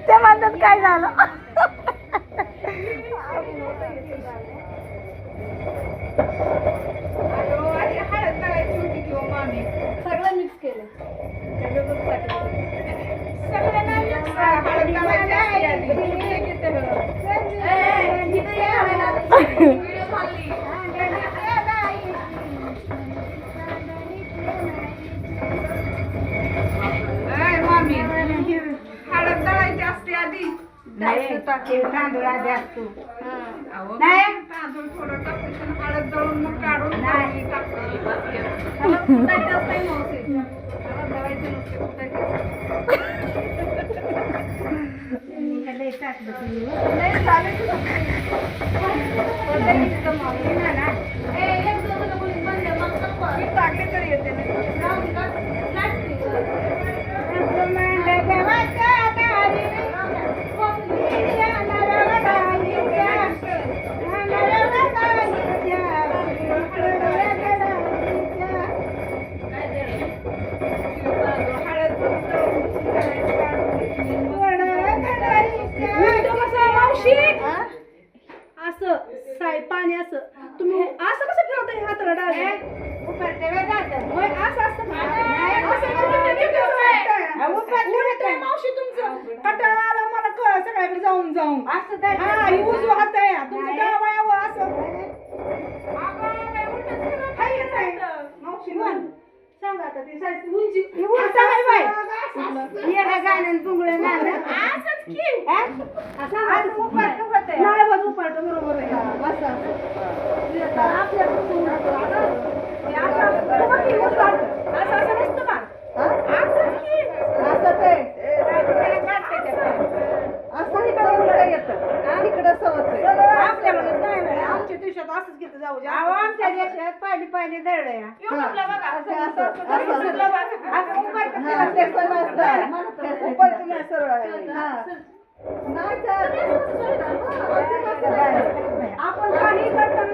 ते म्हणतात काय झालं सगळं मिक्स केलं हळद दळायची असते आधी तांदूळ आधी असतो तांदूळ थोडं टाकून हळद दळून मग काढून टाकते टाकले तरी येते असं साय पाणी असं तुम्ही असं कसं फिरवता हाताला डावे असं असतं मावशी तुमचं कटाळा आला मला कळ सगळ्याकडे जाऊन जाऊन असं हा ही उजवा हात आहे तुमचं डावा असं मावशी म्हण सांगा आता ती उंची गाण्यान तुंगळे नाही उपाट बरोबर आहे आमच्या देशात असंच घेत जाऊ आमच्या देशात पाहिली दळलं आपण काही करताना